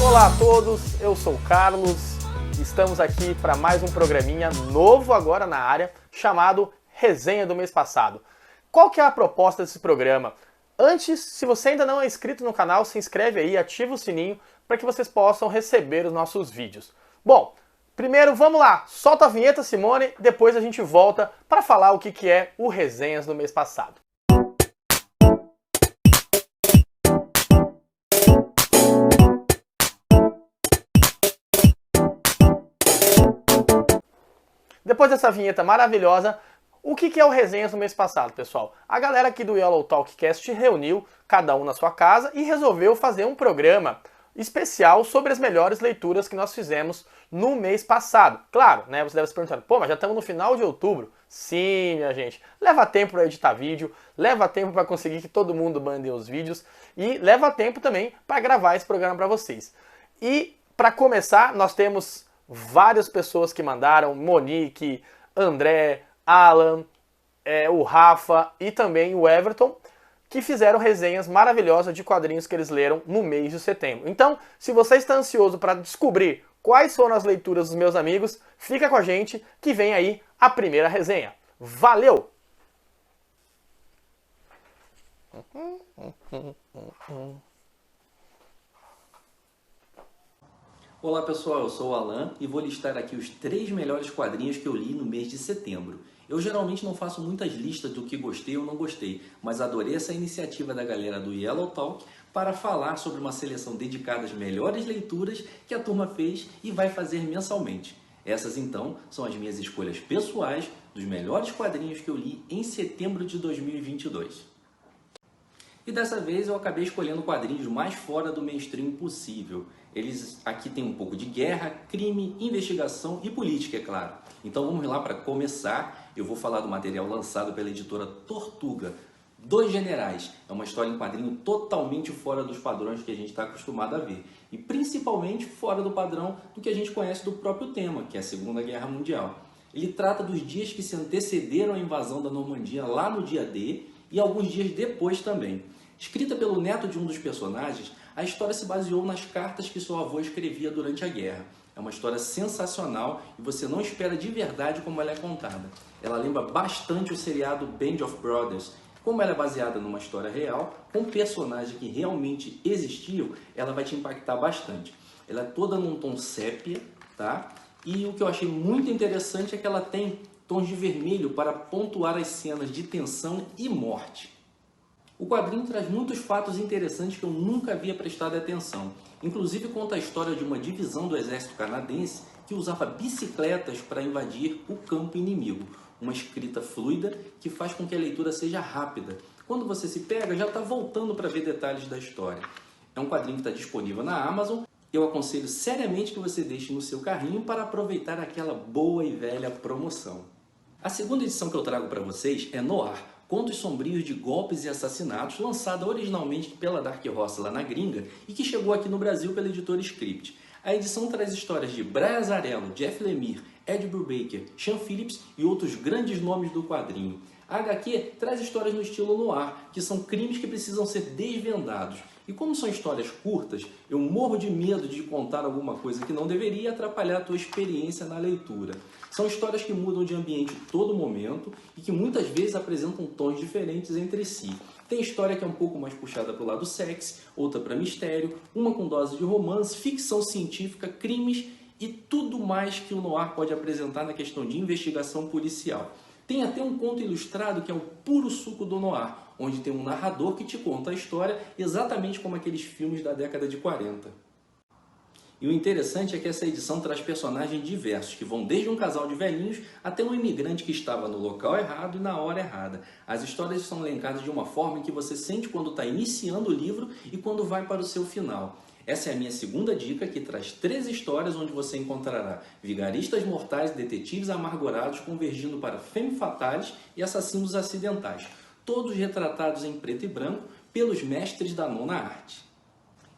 Olá a todos, eu sou o Carlos, estamos aqui para mais um programinha novo agora na área, chamado Resenha do Mês Passado. Qual que é a proposta desse programa? Antes, se você ainda não é inscrito no canal, se inscreve aí, ativa o sininho para que vocês possam receber os nossos vídeos. Bom, primeiro vamos lá, solta a vinheta, Simone, depois a gente volta para falar o que é o Resenhas do Mês Passado. Depois dessa vinheta maravilhosa, o que é o Resenhas no Mês Passado, pessoal? A galera aqui do Yellow Talkcast se reuniu, cada um na sua casa, e resolveu fazer um programa especial sobre as melhores leituras que nós fizemos no mês passado. Claro, né, você deve se perguntar, pô, mas já estamos no final de outubro. Sim, minha gente, leva tempo para editar vídeo, leva tempo para conseguir que todo mundo mande os vídeos e leva tempo também para gravar esse programa para vocês. E para começar, nós temos várias pessoas que mandaram, Monique, André, Alan, o Rafa e também o Everton, que fizeram resenhas maravilhosas de quadrinhos que eles leram no mês de setembro. Então, se você está ansioso para descobrir quais foram as leituras dos meus amigos, fica com a gente que vem aí a primeira resenha. Valeu! Olá pessoal, eu sou o Alan e vou listar aqui os 3 melhores quadrinhos que eu li no mês de setembro. Eu geralmente não faço muitas listas do que gostei ou não gostei, mas adorei essa iniciativa da galera do Yellow Talk para falar sobre uma seleção dedicada às melhores leituras que a turma fez e vai fazer mensalmente. Essas então são as minhas escolhas pessoais dos melhores quadrinhos que eu li em setembro de 2022. E dessa vez eu acabei escolhendo quadrinhos mais fora do mainstream possível. Eles aqui têm um pouco de guerra, crime, investigação e política, é claro. Então vamos lá para começar. Eu vou falar do material lançado pela editora Tortuga, Dois Generais. É uma história em quadrinho totalmente fora dos padrões que a gente está acostumado a ver. E principalmente fora do padrão do que a gente conhece do próprio tema, que é a Segunda Guerra Mundial. Ele trata dos dias que se antecederam à invasão da Normandia lá no dia D e alguns dias depois também. Escrita pelo neto de um dos personagens, a história se baseou nas cartas que seu avô escrevia durante a guerra. É uma história sensacional e você não espera de verdade como ela é contada. Ela lembra bastante o seriado Band of Brothers. Como ela é baseada numa história real, com personagens que realmente existiam, ela vai te impactar bastante. Ela é toda num tom sépia, tá? E o que eu achei muito interessante é que ela tem tons de vermelho para pontuar as cenas de tensão e morte. O quadrinho traz muitos fatos interessantes que eu nunca havia prestado atenção. Inclusive conta a história de uma divisão do exército canadense que usava bicicletas para invadir o campo inimigo. Uma escrita fluida que faz com que a leitura seja rápida. Quando você se pega, já está voltando para ver detalhes da história. É um quadrinho que está disponível na Amazon. Eu aconselho seriamente que você deixe no seu carrinho para aproveitar aquela boa e velha promoção. A segunda edição que eu trago para vocês é Noir, Contos Sombrios de Golpes e Assassinatos, lançada originalmente pela Dark Horse lá na gringa e que chegou aqui no Brasil pela editora Script. A edição traz histórias de Brian Azzarello, Jeff Lemire, Ed Brubaker, Sean Phillips e outros grandes nomes do quadrinho. A HQ traz histórias no estilo noir, que são crimes que precisam ser desvendados. E como são histórias curtas, eu morro de medo de contar alguma coisa que não deveria atrapalhar a tua experiência na leitura. São histórias que mudam de ambiente todo momento e que muitas vezes apresentam tons diferentes entre si. Tem história que é um pouco mais puxada para o lado sexy, outra para mistério, uma com dose de romance, ficção científica, crimes e tudo mais que o noir pode apresentar na questão de investigação policial. Tem até um conto ilustrado que é o puro suco do noir, onde tem um narrador que te conta a história exatamente como aqueles filmes da década de 40. E o interessante é que essa edição traz personagens diversos, que vão desde um casal de velhinhos até um imigrante que estava no local errado e na hora errada. As histórias são elencadas de uma forma em que você sente quando está iniciando o livro e quando vai para o seu final. Essa é a minha segunda dica, que traz 3 histórias onde você encontrará vigaristas mortais e detetives amargurados convergindo para femme fatales e assassinos acidentais, todos retratados em preto e branco pelos mestres da nona arte.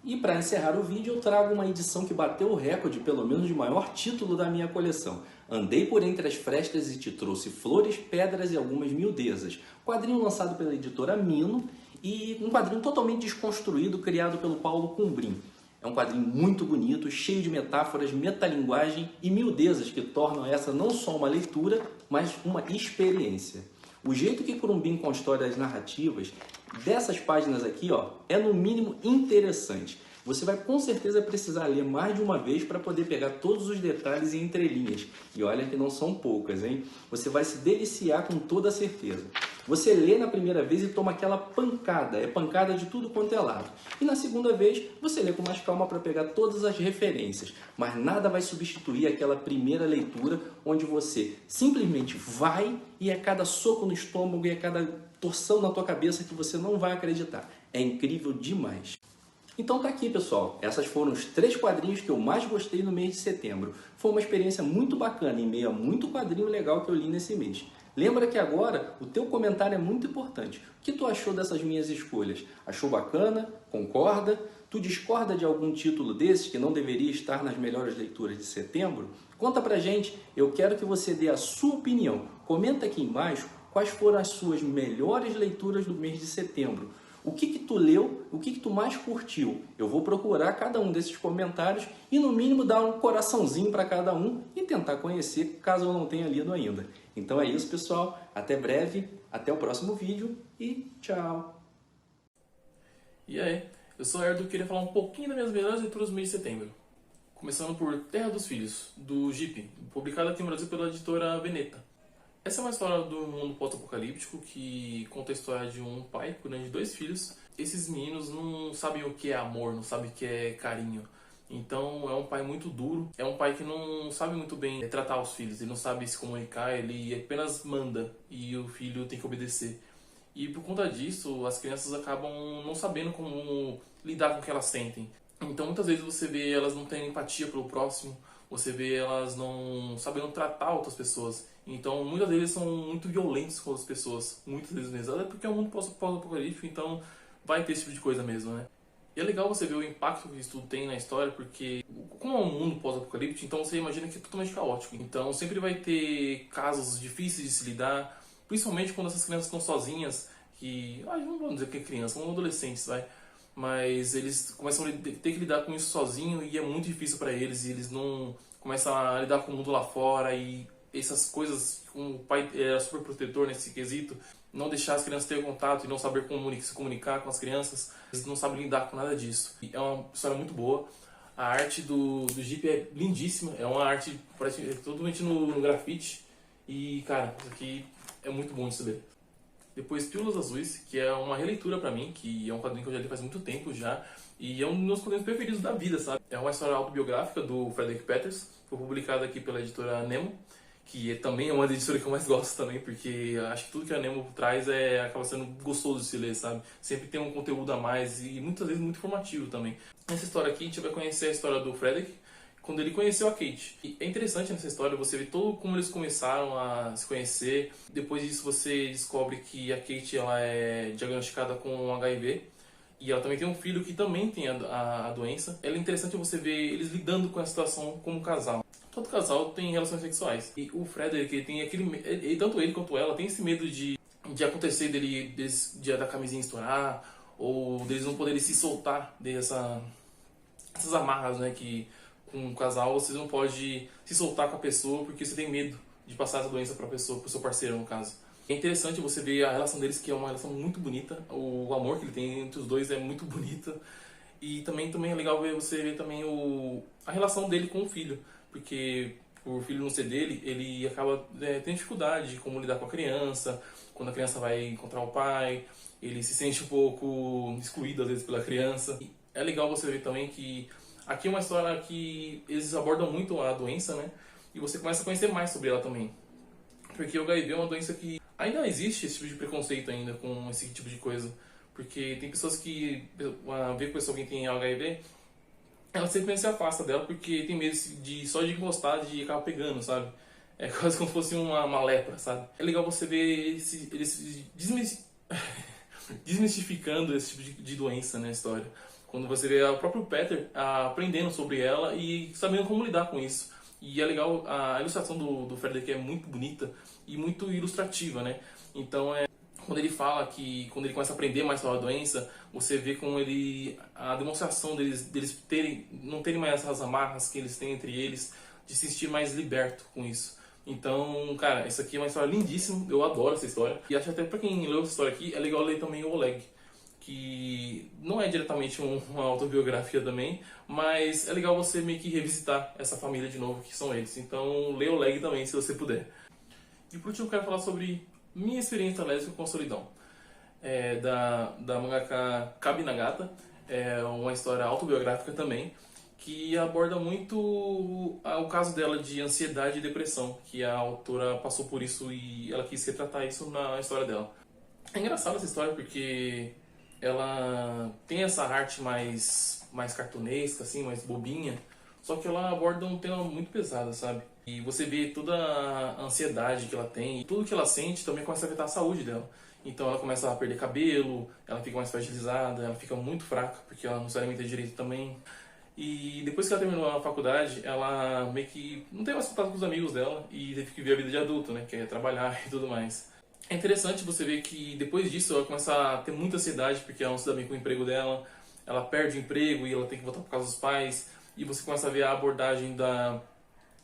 E para encerrar o vídeo eu trago uma edição que bateu o recorde, pelo menos de maior título da minha coleção. Andei por entre as frestas e te trouxe flores, pedras e algumas miudezas. Quadrinho lançado pela editora Mino e um quadrinho totalmente desconstruído, criado pelo Paulo Cumbrim. É um quadrinho muito bonito, cheio de metáforas, metalinguagem e miudezas que tornam essa não só uma leitura, mas uma experiência. O jeito que Kurumbin constrói as narrativas dessas páginas aqui, ó, é no mínimo interessante. Você vai com certeza precisar ler mais de uma vez para poder pegar todos os detalhes e entrelinhas. E olha que não são poucas, hein? Você vai se deliciar com toda certeza. Você lê na primeira vez e toma aquela pancada, é pancada de tudo quanto é lado. E na segunda vez, você lê com mais calma para pegar todas as referências. Mas nada vai substituir aquela primeira leitura onde você simplesmente vai e é cada soco no estômago e é cada torção na tua cabeça que você não vai acreditar. É incrível demais. Então tá aqui, pessoal. Essas foram os 3 quadrinhos que eu mais gostei no mês de setembro. Foi uma experiência muito bacana em meio a muito quadrinho legal que eu li nesse mês. Lembra que agora o teu comentário é muito importante. O que tu achou dessas minhas escolhas? Achou bacana? Concorda? Tu discorda de algum título desses que não deveria estar nas melhores leituras de setembro? Conta pra gente, eu quero que você dê a sua opinião. Comenta aqui embaixo quais foram as suas melhores leituras do mês de setembro. O que tu leu, o que tu mais curtiu? Eu vou procurar cada um desses comentários e no mínimo dar um coraçãozinho para cada um e tentar conhecer caso eu não tenha lido ainda. Então é isso, pessoal. Até breve, até o próximo vídeo e tchau! E aí, eu sou o Erdo e queria falar um pouquinho das minhas melhores leituras do mês de setembro. Começando por Terra dos Filhos, do Jeep, publicada aqui no Brasil pela editora Veneta. Essa é uma história do mundo pós-apocalíptico que conta a história de um pai cuidando de 2 filhos. Esses meninos não sabem o que é amor, não sabem o que é carinho. Então é um pai muito duro, é um pai que não sabe muito bem tratar os filhos, ele não sabe se comunicar, ele apenas manda e o filho tem que obedecer. E por conta disso, as crianças acabam não sabendo como lidar com o que elas sentem. Então muitas vezes você vê elas não tendo empatia pelo próximo, você vê elas não sabendo tratar outras pessoas. Então muitas vezes são muito violentos com as pessoas, muitas vezes mesmo. É porque é um mundo pós-apocalíptico, então vai ter esse tipo de coisa mesmo, né? E é legal você ver o impacto que isso tudo tem na história, porque como é um mundo pós-apocalíptico, então você imagina que é totalmente caótico. Então sempre vai ter casos difíceis de se lidar, principalmente quando essas crianças estão sozinhas, que... não vamos dizer que é criança, são adolescentes, vai. Mas eles começam a ter que lidar com isso sozinho e é muito difícil para eles, e eles não começam a lidar com o mundo lá fora e essas coisas, como o pai era super protetor nesse quesito, não deixar as crianças terem contato e não saber como se comunicar com as crianças, eles não sabem lidar com nada disso. E é uma história muito boa. A arte do Jeep é lindíssima, é uma arte totalmente no grafite e, cara, isso aqui é muito bom de se ler. Depois Pílulas Azuis, que é uma releitura pra mim, que é um quadrinho que eu já li faz muito tempo já, e é um dos meus quadrinhos preferidos da vida, sabe? É uma história autobiográfica do Frederick Peters, foi publicada aqui pela editora Nemo, que também é uma editora que eu mais gosto também, porque acho que tudo que a Nemo traz acaba sendo gostoso de se ler, sabe? Sempre tem um conteúdo a mais e muitas vezes muito informativo também. Nessa história aqui a gente vai conhecer a história do Frederick, quando ele conheceu a Kate. E é interessante nessa história você ver todo como eles começaram a se conhecer. Depois disso você descobre que a Kate ela é diagnosticada com HIV e ela também tem um filho que também tem a doença. É interessante você ver eles lidando com a situação como casal. Todo casal tem relações sexuais e o Frederick ele tem aquele, tanto ele quanto ela tem esse medo de acontecer da camisinha estourar ou deles não poderem se soltar dessas amarras, né, que com um casal você não pode se soltar com a pessoa porque você tem medo de passar essa doença para a pessoa, para o seu parceiro no caso. É interessante você ver a relação deles, que é uma relação muito bonita, o amor que ele tem entre os dois é muito bonito. E também é legal você ver também a relação dele com o filho, porque por o filho não ser dele, ele acaba tendo dificuldade de como lidar com a criança, quando a criança vai encontrar o pai, ele se sente um pouco excluído às vezes pela criança. E é legal você ver também que aqui é uma história que eles abordam muito a doença, né? E você começa a conhecer mais sobre ela também. Porque o HIV é uma doença que ainda existe esse tipo de preconceito ainda com esse tipo de coisa. Porque tem pessoas que vê com alguém que tem HIV, ela sempre se afasta dela porque tem medo só de encostar, de acabar pegando, sabe? É quase como se fosse uma lepra, sabe? É legal você ver eles desmistificando esse tipo de doença na história. Quando você vê o próprio Peter aprendendo sobre ela e sabendo como lidar com isso. E é legal, a ilustração do Frederick é muito bonita e muito ilustrativa, né? Então quando ele fala que, quando ele começa a aprender mais sobre a doença, você vê como a demonstração deles não terem mais essas amarras que eles têm entre eles, de se sentir mais liberto com isso. Então, cara, isso aqui é uma história lindíssima, eu adoro essa história. E acho até pra quem leu essa história aqui, é legal ler também o Oleg, que não é diretamente uma autobiografia também, mas é legal você meio que revisitar essa família de novo, que são eles. Então, lê o Oleg também, se você puder. E por último, eu quero falar sobre minha experiência lésbica com a solidão. Da mangaka Kabi Nagata, é uma história autobiográfica também, que aborda muito o caso dela de ansiedade e depressão, que a autora passou por isso e ela quis retratar isso na história dela. É engraçada essa história porque ela tem essa arte mais cartunesca, assim, mais bobinha, só que ela aborda um tema muito pesado, sabe? E você vê toda a ansiedade que ela tem, e tudo que ela sente também começa a afetar a saúde dela. Então ela começa a perder cabelo, ela fica mais fragilizada, ela fica muito fraca, porque ela não se alimenta direito também. E depois que ela terminou a faculdade, ela meio que não tem mais contato com os amigos dela e teve que ver a vida de adulto, né? Que é trabalhar e tudo mais. É interessante você ver que depois disso ela começa a ter muita ansiedade porque ela não se dá bem com o emprego dela, ela perde o emprego e ela tem que voltar por causa dos pais, e você começa a ver a abordagem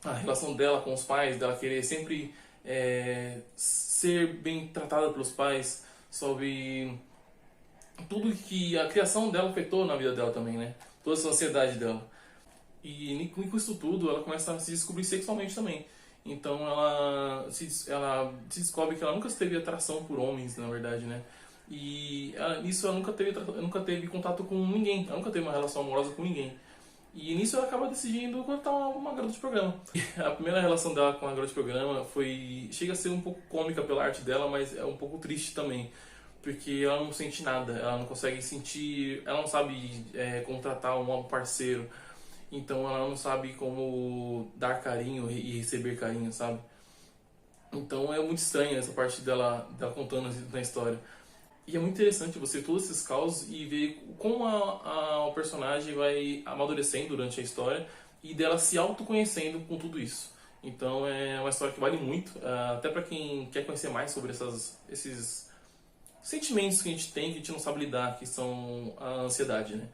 a relação dela com os pais, dela querer sempre ser bem tratada pelos pais, sobre tudo que a criação dela afetou na vida dela também, né? Toda essa ansiedade dela. E com isso tudo, ela começa a se descobrir sexualmente também. Então ela se descobre que ela nunca teve atração por homens, na verdade, né? E ela nunca teve contato com ninguém, ela nunca teve uma relação amorosa com ninguém. E nisso ela acaba decidindo contratar uma garota de programa. A primeira relação dela com a garota de programa chega a ser um pouco cômica pela arte dela, mas é um pouco triste também. Porque ela não sente nada, ela não consegue sentir, ela não sabe como tratar um parceiro. Então ela não sabe como dar carinho e receber carinho, sabe? Então é muito estranha essa parte dela contando na história. E é muito interessante você ver todos esses causos e ver como a personagem vai amadurecendo durante a história e dela se autoconhecendo com tudo isso. Então é uma história que vale muito, até para quem quer conhecer mais sobre esses sentimentos que a gente tem, que a gente não sabe lidar, que são a ansiedade, né?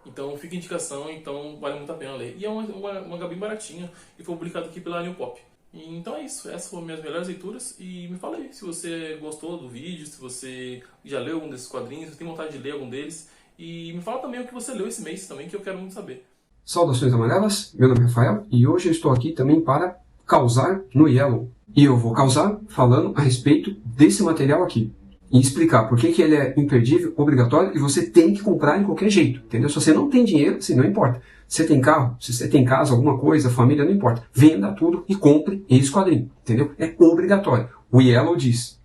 Então fica a indicação, então vale muito a pena ler. E é uma manga bem baratinha e foi publicado aqui pela New Pop. E, então é isso, essas foram minhas melhores leituras. E me fala aí se você gostou do vídeo, se você já leu algum desses quadrinhos, se tem vontade de ler algum deles. E me fala também o que você leu esse mês também, que eu quero muito saber. Saudações amarelas, meu nome é Rafael e hoje eu estou aqui também para causar no Yellow. E eu vou causar falando a respeito desse material aqui. E explicar por que ele é imperdível, obrigatório, e você tem que comprar em qualquer jeito, entendeu? Se você não tem dinheiro, assim, não importa. Se você tem carro, se você tem casa, alguma coisa, família, não importa. Venda tudo e compre esse quadrinho, entendeu? É obrigatório. O Yellow diz.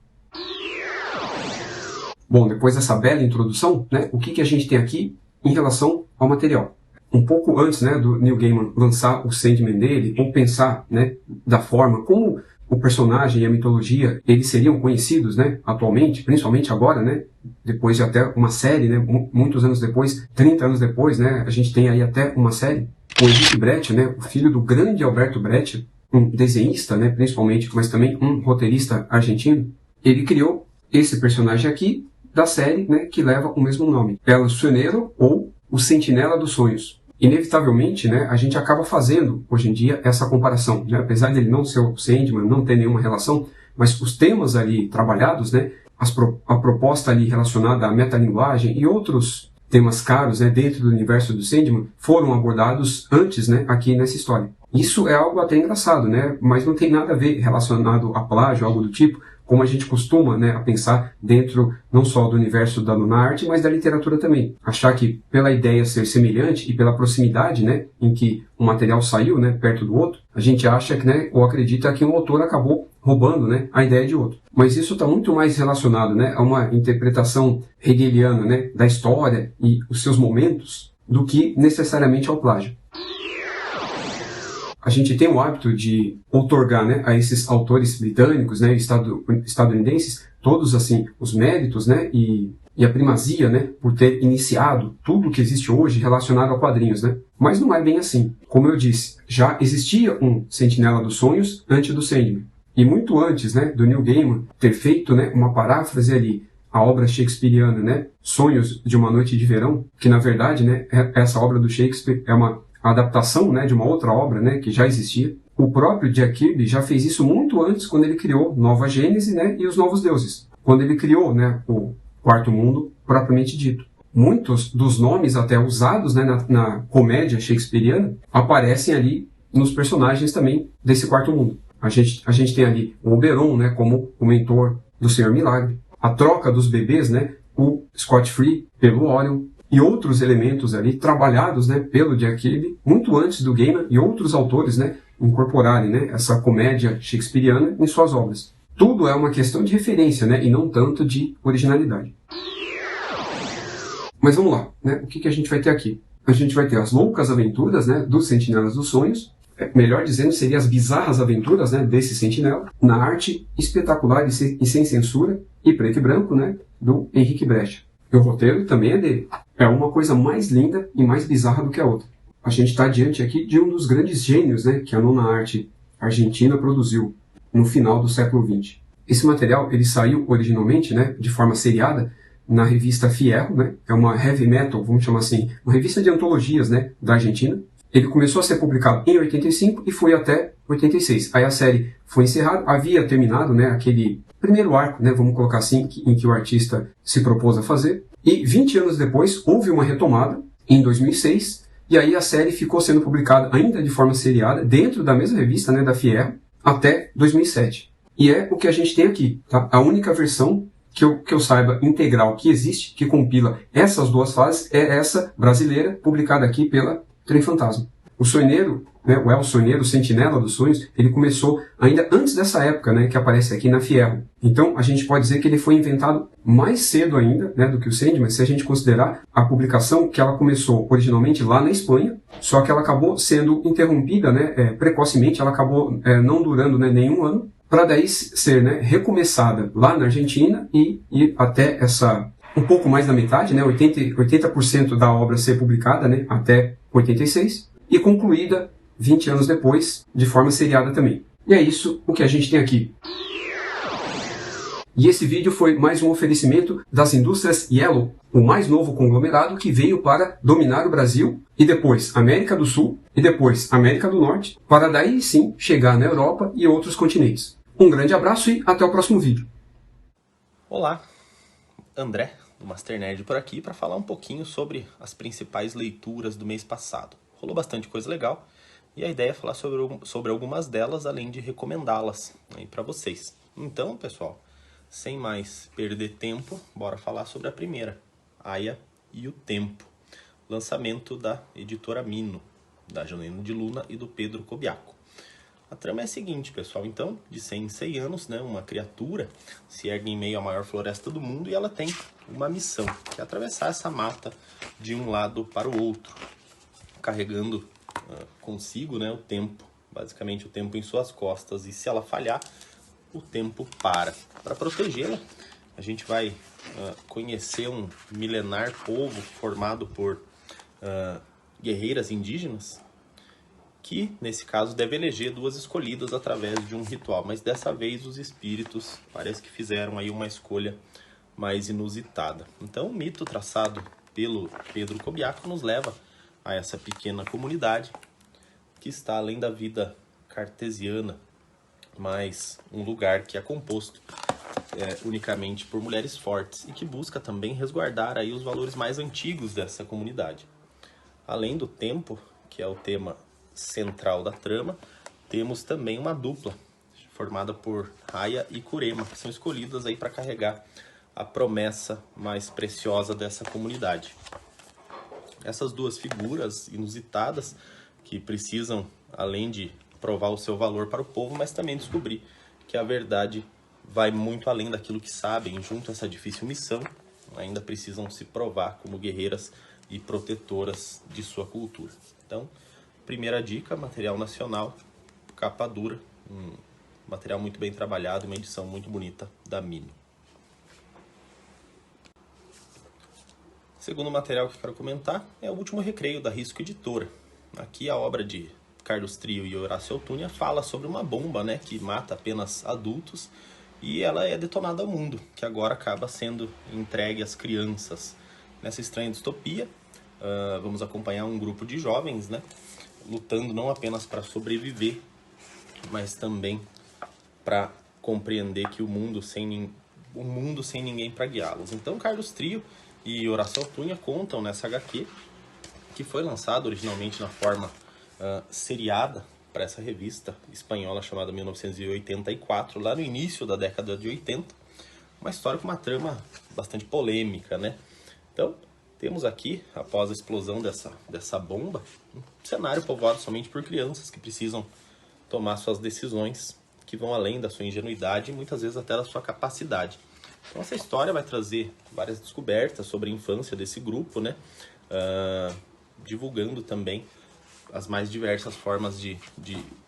Bom, depois dessa bela introdução, né, o que a gente tem aqui em relação ao material? Um pouco antes, né, do Neil Gaiman lançar o Sandman dele, ou pensar, né, da forma como o personagem e a mitologia, eles seriam conhecidos, né, atualmente, principalmente agora, né, depois de até uma série, né, muitos anos depois, 30 anos depois, né, a gente tem aí até uma série, o Edith Brecht, né, o filho do grande Alberto Brecht, um desenhista, né, principalmente, mas também um roteirista argentino, ele criou esse personagem aqui da série, né, que leva o mesmo nome, El Sueñero, ou o Sentinela dos Sonhos. Inevitavelmente, né, a gente acaba fazendo, hoje em dia, essa comparação, né? Apesar dele não ser o Sandman, não ter nenhuma relação, mas os temas ali trabalhados, né, a proposta ali relacionada à metalinguagem e outros temas caros, né, dentro do universo do Sandman foram abordados antes, né, aqui nessa história. Isso é algo até engraçado, né, mas não tem nada a ver relacionado a plágio, algo do tipo, como a gente costuma, né, a pensar dentro não só do universo da arte, mas da literatura também. Achar que pela ideia ser semelhante e pela proximidade, né, em que o material saiu, né, perto do outro, a gente acha que, né, ou acredita que um autor acabou roubando, né, a ideia de outro. Mas isso está muito mais relacionado, né, a uma interpretação hegeliana, né, da história e os seus momentos do que necessariamente ao plágio. A gente tem o hábito de outorgar, né, a esses autores britânicos, né, estadunidenses, todos assim os méritos, né, e a primazia, né, por ter iniciado tudo que existe hoje relacionado a quadrinhos, né. Mas não é bem assim. Como eu disse, já existia um Sentinela dos Sonhos antes do Sandman. E muito antes, né, do Neil Gaiman ter feito, né, uma paráfrase ali, a obra shakespeariana, né, Sonhos de uma Noite de Verão, que na verdade, né, essa obra do Shakespeare é uma adaptação, né, de uma outra obra, né, que já existia. O próprio Jack Kirby já fez isso muito antes, quando ele criou Nova Gênese, né, e os Novos Deuses, quando ele criou, né, o Quarto Mundo propriamente dito. Muitos dos nomes até usados, né, na comédia shakespeariana aparecem ali nos personagens também desse Quarto Mundo. A gente tem ali o Oberon, né, como o mentor do Senhor Milagre, a troca dos bebês, né, o Scott Free pelo Orion, e outros elementos ali trabalhados, né, pelo Jack Kirby, muito antes do Gaiman e outros autores, né, incorporarem, né, essa comédia shakespeariana em suas obras. Tudo é uma questão de referência, né, e não tanto de originalidade. Mas vamos lá, né, o que a gente vai ter aqui? A gente vai ter as loucas aventuras, né, dos Sentinelas dos Sonhos, melhor dizendo, seriam as bizarras aventuras, né, desse sentinela, na arte espetacular e sem censura, e preto e branco, né, do Henrique Brecha. E o roteiro também é dele. É uma coisa mais linda e mais bizarra do que a outra. A gente está diante aqui de um dos grandes gênios, né, que a nona arte argentina produziu no final do século XX. Esse material ele saiu originalmente, né, de forma seriada na revista Fierro, né, é uma heavy metal, vamos chamar assim, uma revista de antologias, né, da Argentina. Ele começou a ser publicado em 85 e foi até 86. Aí a série foi encerrada, havia terminado, né, aquele primeiro arco, né, vamos colocar assim, em que o artista se propôs a fazer. E 20 anos depois houve uma retomada, em 2006, e aí a série ficou sendo publicada ainda de forma seriada, dentro da mesma revista, né, da Fierro, até 2007. E é o que a gente tem aqui, tá? A única versão que eu saiba integral que existe, que compila essas duas fases, é essa brasileira, publicada aqui pela Trem Fantasma. O Sonheiro, né, o El Sonheiro, o Sentinela dos Sonhos, ele começou ainda antes dessa época, né, que aparece aqui na Fierro. Então, a gente pode dizer que ele foi inventado mais cedo ainda, né, do que o Sandman, se a gente considerar a publicação que ela começou originalmente lá na Espanha, só que ela acabou sendo interrompida, né, precocemente, ela acabou não durando, né, nenhum ano, para daí ser, né, recomeçada lá na Argentina e até essa um pouco mais da metade, né, 80% da obra ser publicada, né, até 86, e concluída 20 anos depois, de forma seriada também. E é isso o que a gente tem aqui. E esse vídeo foi mais um oferecimento das indústrias Yellow, o mais novo conglomerado que veio para dominar o Brasil, e depois América do Sul, e depois América do Norte, para daí sim chegar na Europa e outros continentes. Um grande abraço e até o próximo vídeo. Olá, André do Master Nerd por aqui para falar um pouquinho sobre as principais leituras do mês passado. Rolou bastante coisa legal e a ideia é falar sobre algumas delas, além de recomendá-las aí para vocês. Então, pessoal, sem mais perder tempo, bora falar sobre a primeira, Aya e o Tempo, lançamento da editora Mino, da Janina de Luna e do Pedro Cobiaco. A trama é a seguinte, pessoal, então, de 100 em 100 anos, né, uma criatura se ergue em meio à maior floresta do mundo e ela tem uma missão, que é atravessar essa mata de um lado para o outro, carregando consigo, né, o tempo, basicamente o tempo em suas costas, e se ela falhar, o tempo para. Para protegê-la, a gente vai conhecer um milenar povo formado por guerreiras indígenas, que, nesse caso, deve eleger duas escolhidas através de um ritual. Mas dessa vez os espíritos parece que fizeram aí uma escolha mais inusitada. Então o mito traçado pelo Pedro Cobiaco nos leva a essa pequena comunidade que está além da vida cartesiana, mas um lugar que é composto unicamente por mulheres fortes e que busca também resguardar aí os valores mais antigos dessa comunidade. Além do tempo, que é o tema central da trama, temos também uma dupla formada por Aya e Kurema, que são escolhidas aí para carregar a promessa mais preciosa dessa comunidade. Essas duas figuras inusitadas que precisam, além de provar o seu valor para o povo, mas também descobrir que a verdade vai muito além daquilo que sabem. Junto a essa difícil missão, ainda precisam se provar como guerreiras e protetoras de sua cultura. Então, primeira dica, material nacional, capa dura, um material muito bem trabalhado, uma edição muito bonita da Mino. Segundo material que quero comentar é o Último Recreio, da Risco Editora. Aqui a obra de Carlos Trio e Horácio Altunia, fala sobre uma bomba, né, que mata apenas adultos e ela é detonada ao mundo, que agora acaba sendo entregue às crianças. Nessa estranha distopia, vamos acompanhar um grupo de jovens, né, lutando não apenas para sobreviver, mas também para compreender que o mundo sem ninguém para guiá-los. Então, Carlos Trio e Horácio Altunia contam nessa HQ, que foi lançado originalmente na forma seriada para essa revista espanhola chamada 1984, lá no início da década de 80, uma história com uma trama bastante polêmica, né? Então, temos aqui, após a explosão dessa bomba, um cenário povoado somente por crianças que precisam tomar suas decisões que vão além da sua ingenuidade e muitas vezes até da sua capacidade. Então essa história vai trazer várias descobertas sobre a infância desse grupo, né? Divulgando também as mais diversas formas de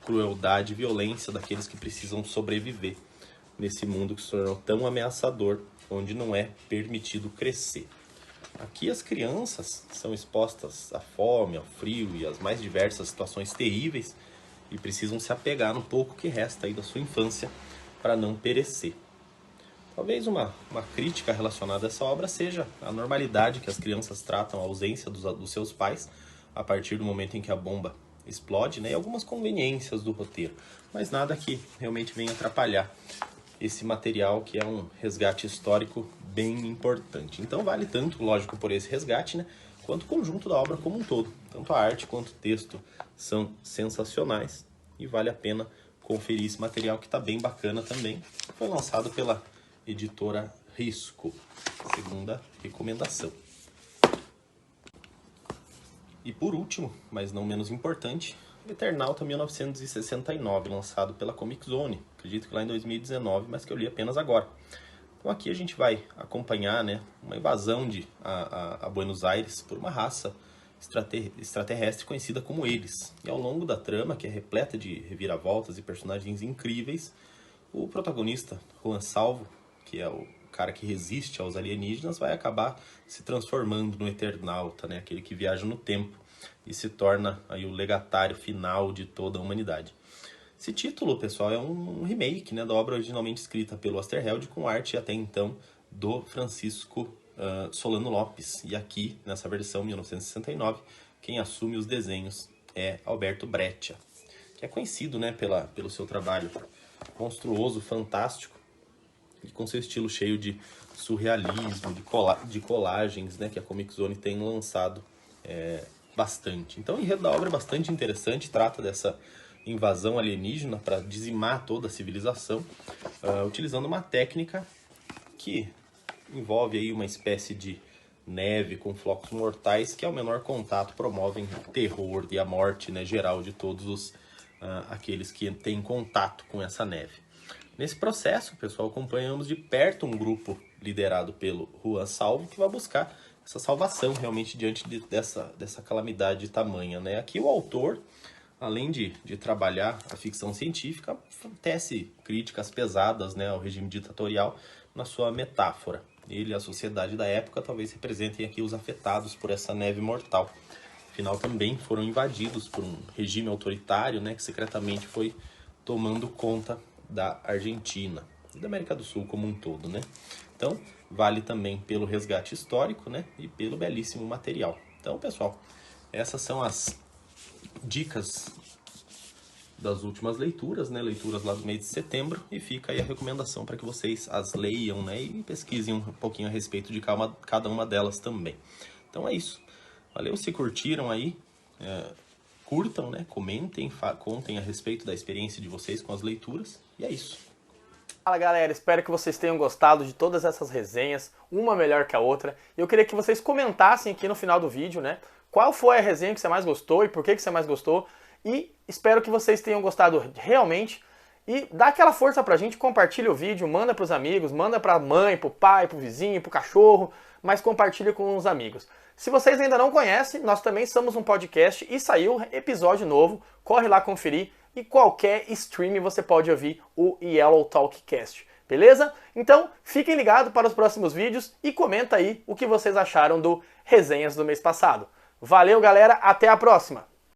crueldade e violência daqueles que precisam sobreviver nesse mundo que se tornou tão ameaçador, onde não é permitido crescer. Aqui as crianças são expostas à fome, ao frio e às mais diversas situações terríveis e precisam se apegar no pouco que resta aí da sua infância para não perecer. Talvez uma crítica relacionada a essa obra seja a normalidade que as crianças tratam a ausência dos seus pais a partir do momento em que a bomba explode, né? E algumas conveniências do roteiro, mas nada que realmente venha atrapalhar esse material, que é um resgate histórico bem importante. Então vale tanto, lógico, por esse resgate, né, quanto o conjunto da obra como um todo. Tanto a arte quanto o texto são sensacionais e vale a pena conferir esse material, que está bem bacana também. Foi lançado pela editora Risco, segunda recomendação. E por último, mas não menos importante, Eternauta 1969, lançado pela Comic Zone, acredito que lá em 2019, mas que eu li apenas agora. Então aqui a gente vai acompanhar, né, uma invasão a Buenos Aires por uma raça extraterrestre conhecida como Eles. E ao longo da trama, que é repleta de reviravoltas e personagens incríveis, o protagonista, Juan Salvo, que é o cara que resiste aos alienígenas, vai acabar se transformando no Eternauta, né? Aquele que viaja no tempo e se torna aí o legatário final de toda a humanidade. Esse título, pessoal, é um remake, né, da obra originalmente escrita pelo Oesterheld, com arte até então do Francisco Solano Lopes. E aqui, nessa versão 1969, quem assume os desenhos é Alberto Breccia, que é conhecido, né, pelo seu trabalho monstruoso, fantástico, e com seu estilo cheio de surrealismo, de colagens, né, que a Comic Zone tem lançado bastante. Então o enredo da obra é bastante interessante, trata dessa invasão alienígena para dizimar toda a civilização, utilizando uma técnica que envolve aí uma espécie de neve com flocos mortais que, ao menor contato, promovem o terror e a morte, né, geral de todos aqueles que têm contato com essa neve. Nesse processo, pessoal, acompanhamos de perto um grupo liderado pelo Juan Salvo, que vai buscar essa salvação realmente diante dessa calamidade tamanha, né? Aqui o autor, além de trabalhar a ficção científica, tece críticas pesadas, né, ao regime ditatorial na sua metáfora. Ele e a sociedade da época talvez representem aqui os afetados por essa neve mortal. Afinal, também foram invadidos por um regime autoritário, né, que secretamente foi tomando conta da Argentina e da América do Sul como um todo, né? Então, vale também pelo resgate histórico, né, e pelo belíssimo material. Então, pessoal, essas são as dicas das últimas leituras, né, leituras lá do mês de setembro, e fica aí a recomendação para que vocês as leiam, né, e pesquisem um pouquinho a respeito de cada uma delas também. Então é isso. Valeu, se curtiram aí, curtam, né, comentem, contem a respeito da experiência de vocês com as leituras, e é isso. Fala galera, espero que vocês tenham gostado de todas essas resenhas, uma melhor que a outra. Eu queria que vocês comentassem aqui no final do vídeo, né, qual foi a resenha que você mais gostou e por que você mais gostou. E espero que vocês tenham gostado realmente. E dá aquela força pra gente, compartilha o vídeo, manda pros amigos, manda pra mãe, pro pai, pro vizinho, pro cachorro, mas compartilha com os amigos. Se vocês ainda não conhecem, nós também somos um podcast e saiu episódio novo, corre lá conferir. E qualquer stream você pode ouvir o Yellow Talk Cast, beleza? Então, fiquem ligados para os próximos vídeos e comenta aí o que vocês acharam do Resenhas do mês passado. Valeu, galera, até a próxima!